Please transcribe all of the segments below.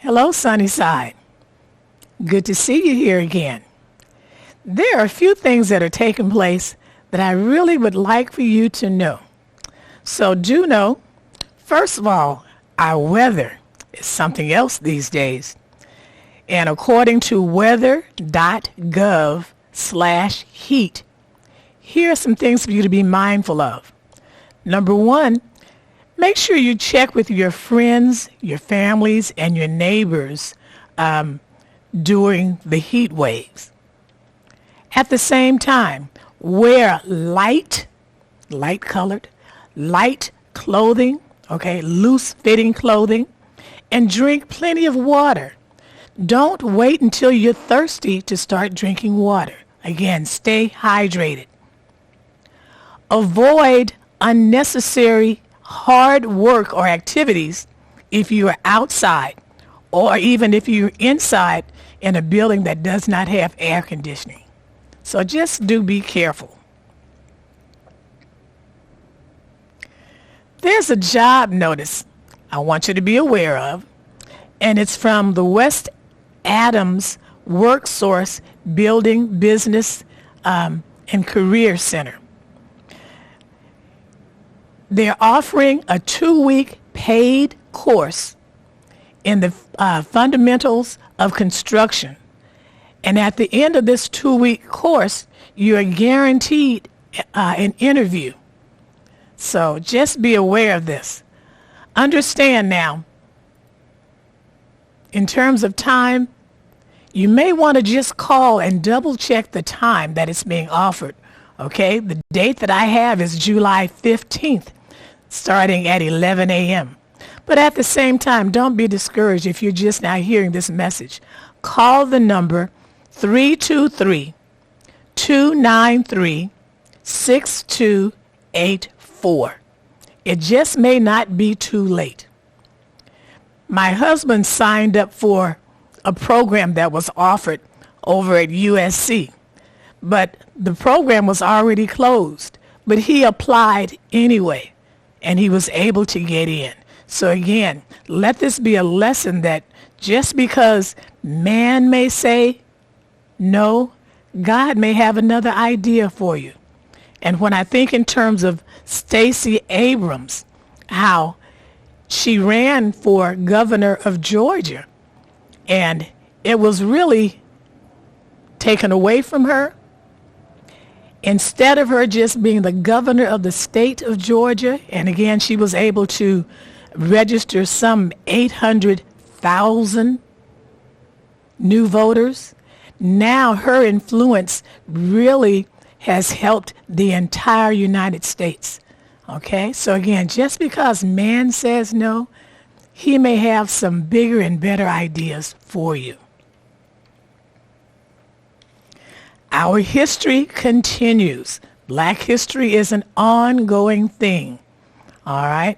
Hello, Sunnyside. Good to see you here again. There are a few things that are taking place that I really would like for you to know. So do know, first of all, our weather is something else these days. And according to weather.gov/heat, here are some things for you to be mindful of. Number one, make sure you check with your friends, your families, and your neighbors during the heat waves. At the same time, wear light-colored, light clothing, loose-fitting clothing, and drink plenty of water. Don't wait until you're thirsty to start drinking water. Again, stay hydrated. Avoid unnecessary hard work or activities if you are outside or even if you're inside in a building that does not have air conditioning. So just do be careful. There's a job notice I want you to be aware of, and it's from the West Adams WorkSource Building Business and Career Center. They're offering a 2-week paid course in the fundamentals of construction. And at the end of this 2-week course, you are guaranteed an interview. So just be aware of this. Understand now, in terms of time, you may want to just call and double check the time that it's being offered. Okay, the date that I have is July 15th, starting at 11 a.m. But at the same time, don't be discouraged if you're just now hearing this message. Call the number 323-293-6284. It just may not be too late. My husband signed up for a program that was offered over at USC, but the program was already closed, but he applied anyway, and he was able to get in. So again, let this be a lesson that just because man may say no, God may have another idea for you. And when I think in terms of Stacey Abrams, how she ran for governor of Georgia, and it was really taken away from her. Instead of her just being the governor of the state of Georgia, and again, she was able to register some 800,000 new voters. Now her influence really has helped the entire United States. Okay, so again, just because man says no, he may have some bigger and better ideas for you. Our history continues. Black history is an ongoing thing. All right?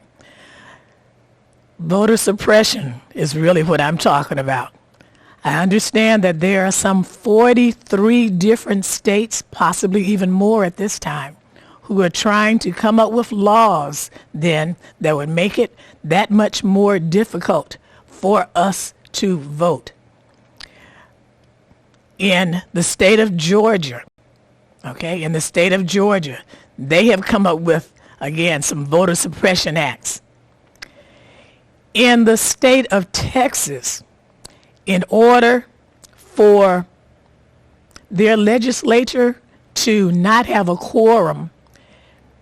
Voter suppression is really what I'm talking about. I understand that there are some 43 different states, possibly even more at this time, who are trying to come up with laws then that would make it that much more difficult for us to vote. In the state of Georgia, in the state of Georgia, they have come up with, again, some voter suppression acts. In the state of Texas, in order for their legislature to not have a quorum,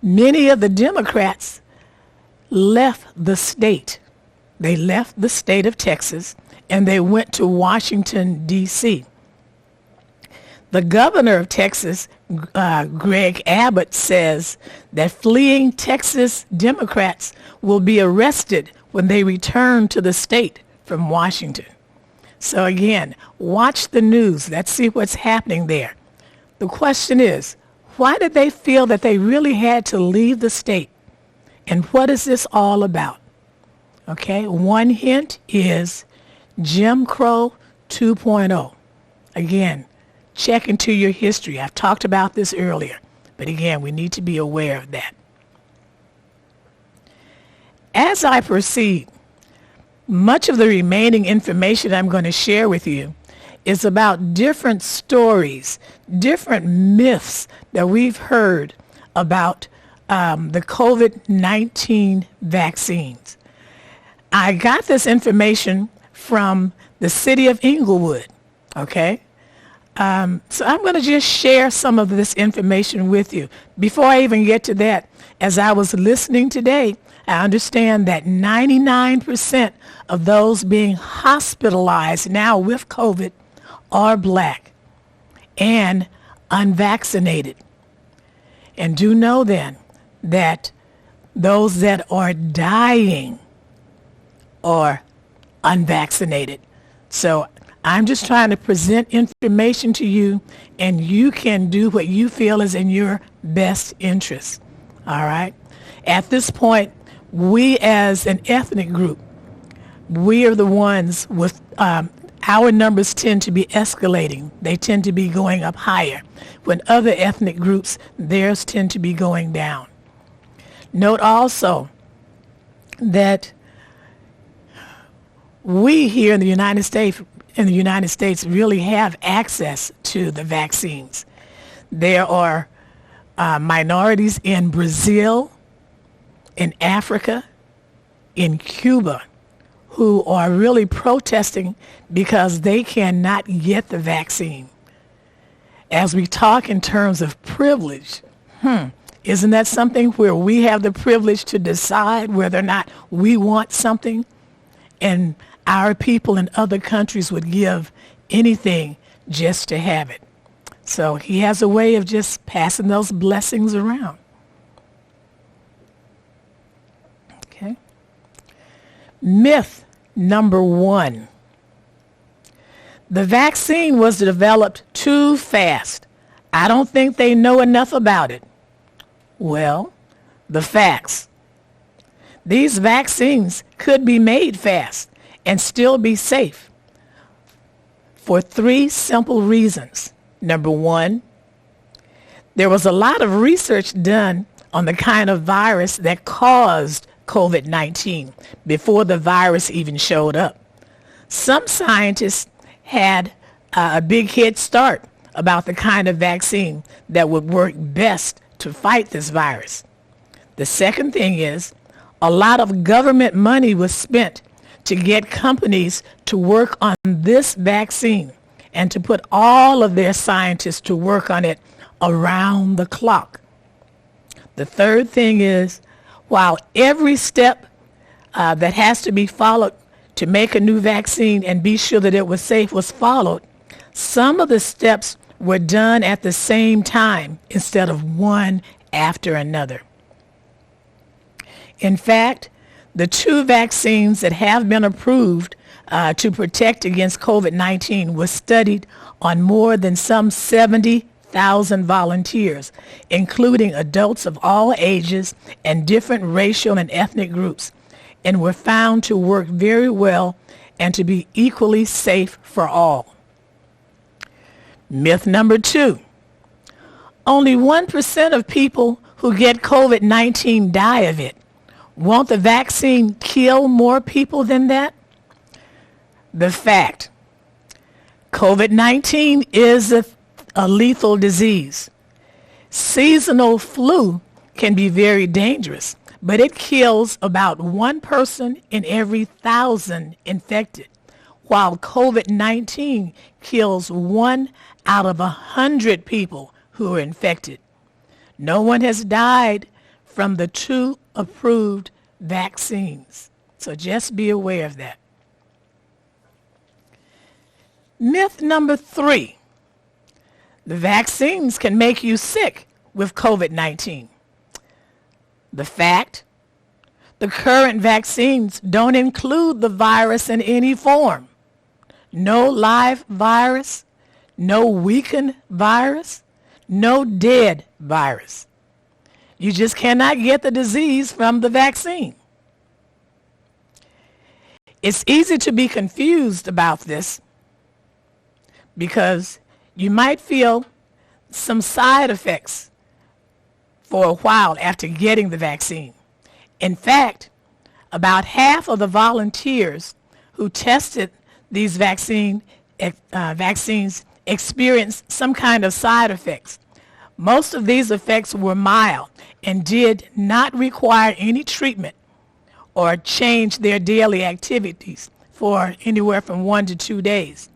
many of the Democrats left the state. They left the state of Texas and they went to Washington, D.C. The governor of Texas, Greg Abbott, says that fleeing Texas Democrats will be arrested when they return to the state from Washington. So again, watch the news. Let's see what's happening there. The question is, why did they feel that they really had to leave the state? And what is this all about? Okay, one hint is Jim Crow 2.0. Again, check into your history. I've talked about this earlier, but again, we need to be aware of that. As I proceed, Much of the remaining information I'm going to share with you is about different stories, different myths that we've heard about the COVID-19 vaccines. I got this information from the city of Inglewood, okay? So I'm going to just share some of this information with you. Before I even get to that, as I was listening today, I understand that 99% of those being hospitalized now with COVID are black and unvaccinated. And do know then that those that are dying are unvaccinated. So I'm just trying to present information to you, and you can do what you feel is in your best interest. All right? At this point, we as an ethnic group, we are the ones with our numbers tend to be escalating. They tend to be going up higher. When other ethnic groups, theirs tend to be going down. Note also that we here in the United States really have access to the vaccines. There are minorities in Brazil, in Africa, in Cuba, who are really protesting because they cannot get the vaccine. As we talk in terms of privilege, isn't that something where we have the privilege to decide whether or not we want something? And our people in other countries would give anything just to have it. So he has a way of just passing those blessings around. Okay. Myth number 1. The vaccine was developed too fast. I don't think they know enough about it. Well, the facts. These vaccines could be made fast and still be safe for 3 simple reasons. Number 1, there was a lot of research done on the kind of virus that caused COVID-19 before the virus even showed up. Some scientists had a big head start about the kind of vaccine that would work best to fight this virus. The second thing is, a lot of government money was spent to get companies to work on this vaccine and to put all of their scientists to work on it around the clock. The third thing is, while every step that has to be followed to make a new vaccine and be sure that it was safe was followed, some of the steps were done at the same time instead of one after another. In fact, the 2 vaccines that have been approved to protect against COVID-19 was studied on more than some 70,000 volunteers, including adults of all ages and different racial and ethnic groups, and were found to work very well and to be equally safe for all. Myth number 2. Only 1% of people who get COVID-19 die of it. Won't the vaccine kill more people than that? The fact. COVID-19 is a lethal disease. Seasonal flu can be very dangerous, but it kills about 1 person in every 1,000 infected, while COVID-19 kills 1 out of 100 people who are infected. No one has died from the 2 approved vaccines. So just be aware of that. Myth number 3. The vaccines can make you sick with COVID-19. The fact. The current vaccines don't include the virus in any form. No live virus, no weakened virus, no dead virus. You just cannot get the disease from the vaccine. It's easy to be confused about this because you might feel some side effects for a while after getting the vaccine. In fact, about half of the volunteers who tested these vaccines experienced some kind of side effects. Most of these effects were mild and did not require any treatment or change their daily activities for anywhere from 1 to 2 days.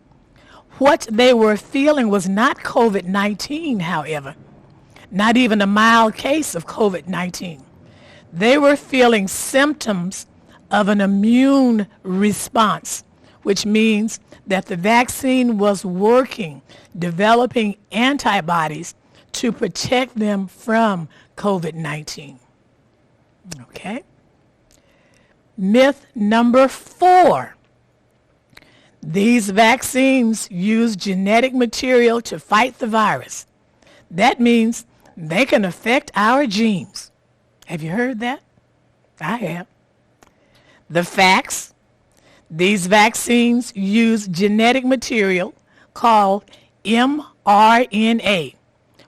What they were feeling was not COVID-19, however, not even a mild case of COVID-19. They were feeling symptoms of an immune response, which means that the vaccine was working, developing antibodies to protect them from COVID-19. Okay? Myth number 4. These vaccines use genetic material to fight the virus. That means they can affect our genes. Have you heard that? I have. The facts: these vaccines use genetic material called mRNA,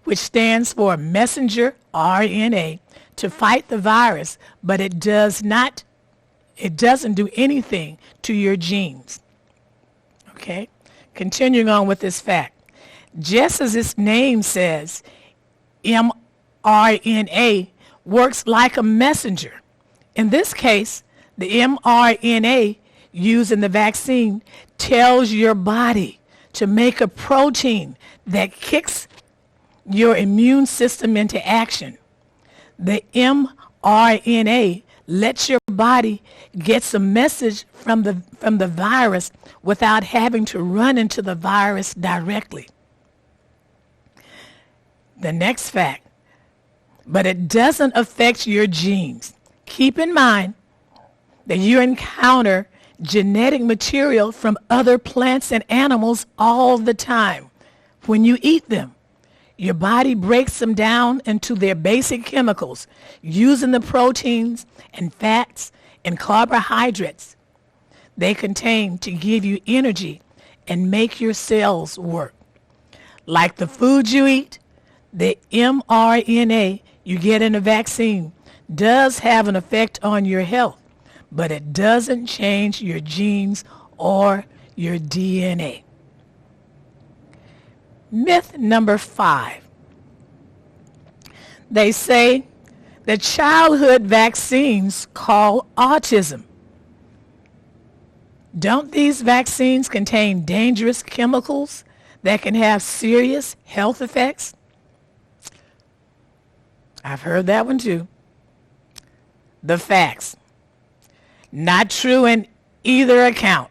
which stands for messenger RNA, to fight the virus, but it doesn't do anything to your genes. Okay? Continuing on with this fact. Just as its name says, mRNA works like a messenger. In this case, the mRNA used in the vaccine tells your body to make a protein that kicks your immune system into action. The mRNA lets your body get a message from the virus without having to run into the virus directly. The next fact: but it doesn't affect your genes. Keep in mind that you encounter genetic material from other plants and animals all the time. When you eat them, your body breaks them down into their basic chemicals, using the proteins and fats and carbohydrates they contain to give you energy and make your cells work. Like the food you eat, the mRNA you get in a vaccine does have an effect on your health, but it doesn't change your genes or your DNA. Myth number 5. They say that childhood vaccines cause autism. Don't these vaccines contain dangerous chemicals that can have serious health effects? I've heard that one too. The facts: not true in either account.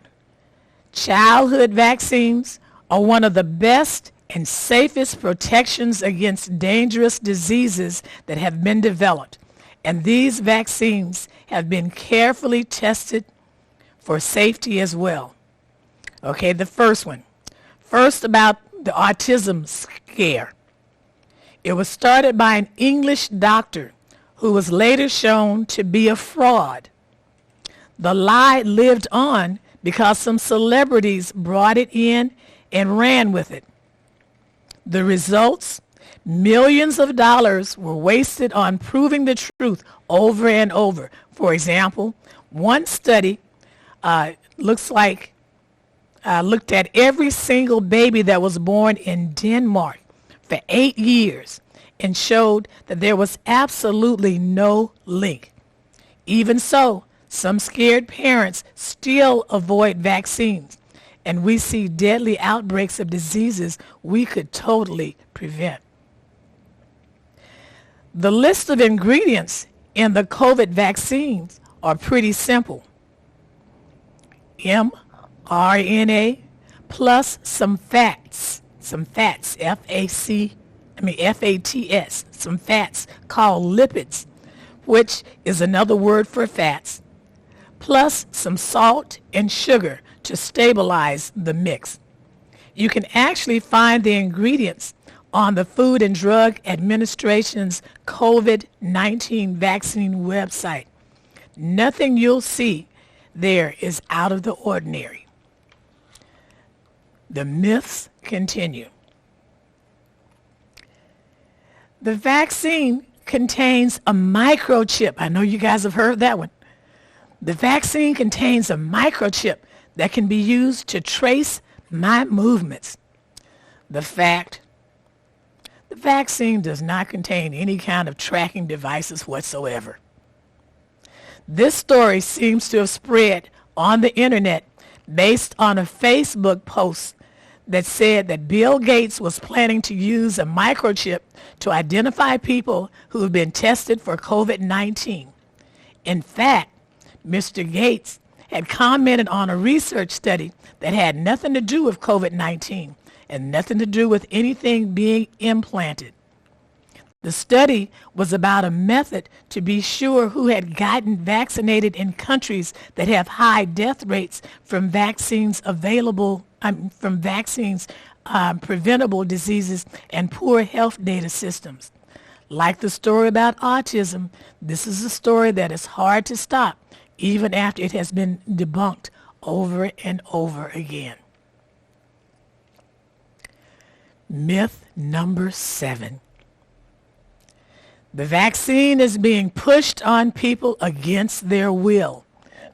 Childhood vaccines are one of the best and safest protections against dangerous diseases that have been developed, and these vaccines have been carefully tested for safety as well. Okay, the first one. First, about the autism scare. It was started by an English doctor who was later shown to be a fraud. The lie lived on because some celebrities brought it in and ran with it. The results: millions of dollars were wasted on proving the truth over and over. For example, one study looked at every single baby that was born in Denmark for 8 years and showed that there was absolutely no link. Even so, some scared parents still avoid vaccines, and we see deadly outbreaks of diseases we could totally prevent. The list of ingredients in the COVID vaccines are pretty simple. mRNA plus some fats, F-A-T-S, some fats called lipids, which is another word for fats, plus some salt and sugar to stabilize the mix. You can actually find the ingredients on the Food and Drug Administration's COVID-19 vaccine website. Nothing you'll see there is out of the ordinary. The myths continue. The vaccine contains a microchip. I know you guys have heard that one. The vaccine contains a microchip that can be used to trace my movements. The vaccine does not contain any kind of tracking devices whatsoever. This story seems to have spread on the internet based on a Facebook post that said that Bill Gates was planning to use a microchip to identify people who have been tested for COVID-19. In fact, Mr. Gates had commented on a research study that had nothing to do with COVID-19 and nothing to do with anything being implanted. The study was about a method to be sure who had gotten vaccinated in countries that have high death rates from preventable diseases and poor health data systems. Like the story about autism, this is a story that is hard to stop, even after it has been debunked over and over again. Myth number 7. The vaccine is being pushed on people against their will.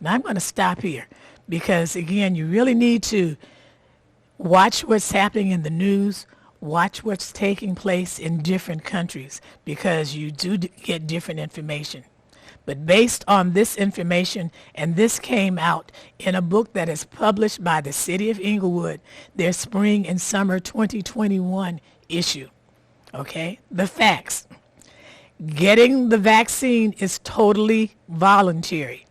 Now I'm going to stop here because, again, you really need to watch what's happening in the news, watch what's taking place in different countries, because you do get different information. But based on this information, and this came out in a book that is published by the City of Inglewood, their spring and summer 2021 issue. Okay? The facts. Getting the vaccine is totally voluntary.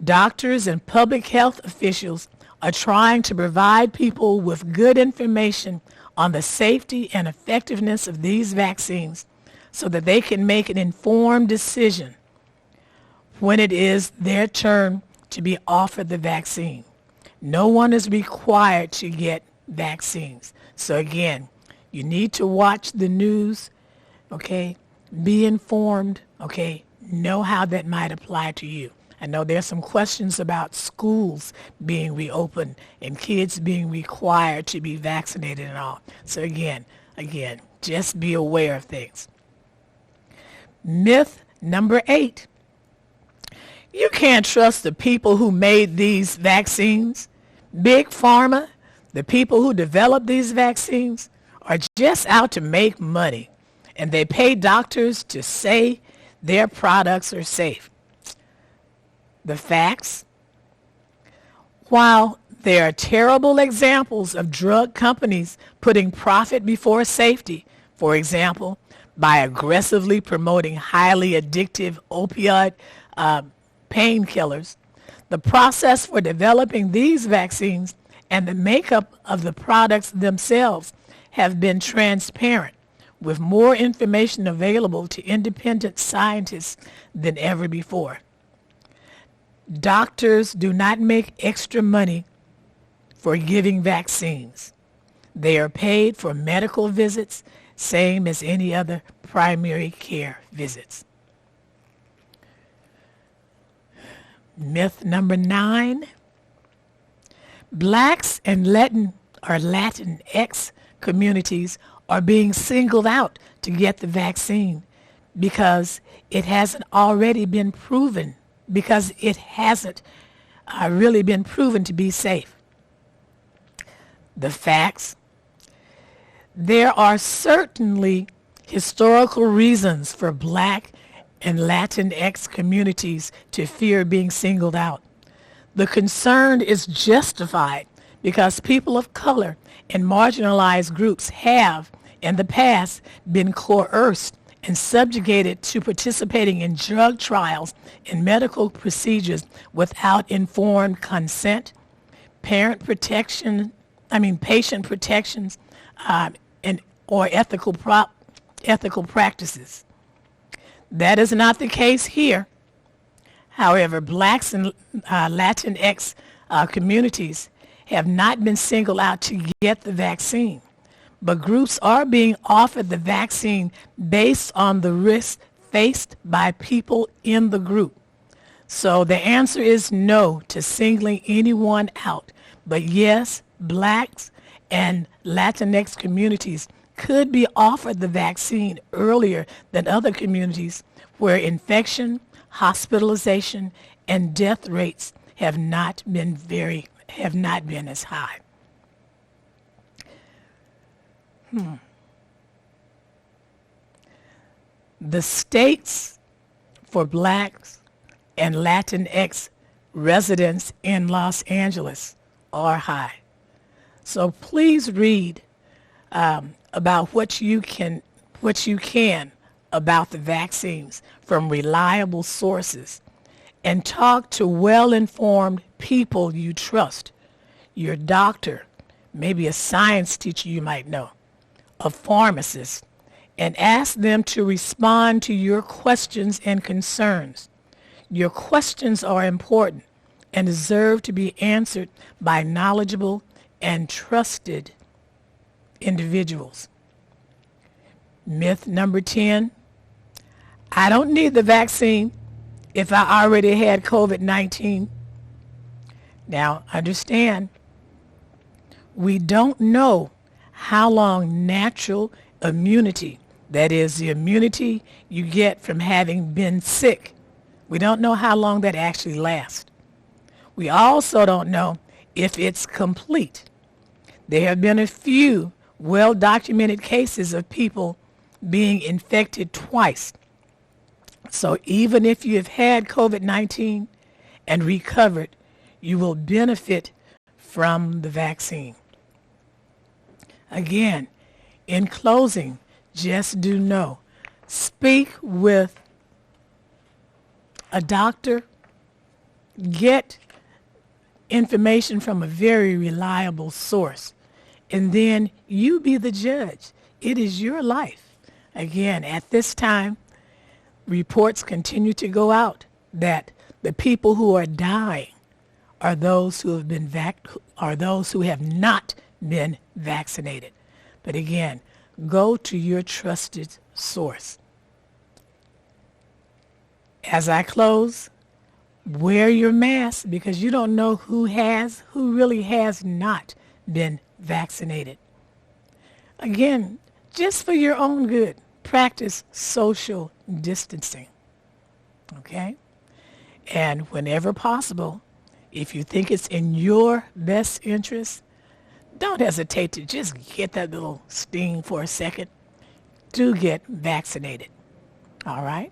Doctors and public health officials are trying to provide people with good information on the safety and effectiveness of these vaccines so that they can make an informed decision when it is their turn to be offered the vaccine. No one is required to get vaccines. So again, you need to watch the news, okay? Be informed, okay? Know how that might apply to you. I know there's some questions about schools being reopened and kids being required to be vaccinated and all. So again, just be aware of things. Myth number 8. You can't trust the people who made these vaccines. Big Pharma, the people who developed these vaccines, are just out to make money, and they pay doctors to say their products are safe. The facts: while there are terrible examples of drug companies putting profit before safety, for example, by aggressively promoting highly addictive opioid painkillers, the process for developing these vaccines and the makeup of the products themselves have been transparent, with more information available to independent scientists than ever before. Doctors do not make extra money for giving vaccines. They are paid for medical visits, same as any other primary care visits. Myth number 9. Blacks and Latinx communities are being singled out to get the vaccine because it hasn't really been proven to be safe. The facts: there are certainly historical reasons for Black and Latinx communities to fear being singled out. The concern is justified because people of color and marginalized groups have, in the past, been coerced and subjugated to participating in drug trials and medical procedures without informed consent, patient protections, or ethical practices. That is not the case here. However, Blacks and Latinx communities have not been singled out to get the vaccine, but groups are being offered the vaccine based on the risks faced by people in the group. So the answer is no to singling anyone out, but yes, Blacks and Latinx communities could be offered the vaccine earlier than other communities where infection, hospitalization, and death rates have not been as high. The stakes for blacks and Latinx residents in Los Angeles are high. So please read about what you can about the vaccines from reliable sources, and talk to well-informed people you trust, your doctor, maybe a science teacher you might know, a pharmacist, and ask them to respond to your questions and concerns. Your questions are important and deserve to be answered by knowledgeable and trusted individuals. Myth number 10, I don't need the vaccine if I already had COVID-19. Now, understand, we don't know how long natural immunity, that is, the immunity you get from having been sick, we don't know how long that actually lasts. We also don't know if it's complete. There have been a few well-documented cases of people being infected twice. So even if you have had COVID-19 and recovered, you will benefit from the vaccine. Again, in closing, just do know, speak with a doctor, get information from a very reliable source, and then you be the judge. It is your life. Again, at this time, reports continue to go out that the people who are dying are those who have not been vaccinated. But again, go to your trusted source. As I close, wear your mask, because you don't know who really has not been vaccinated. Again, just for your own good, practice social distancing. Okay? And whenever possible, if you think it's in your best interest, don't hesitate to just get that little sting for a second. Do get vaccinated. All right?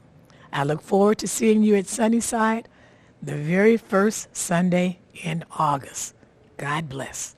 I look forward to seeing you at Sunnyside the very first Sunday in August. God bless.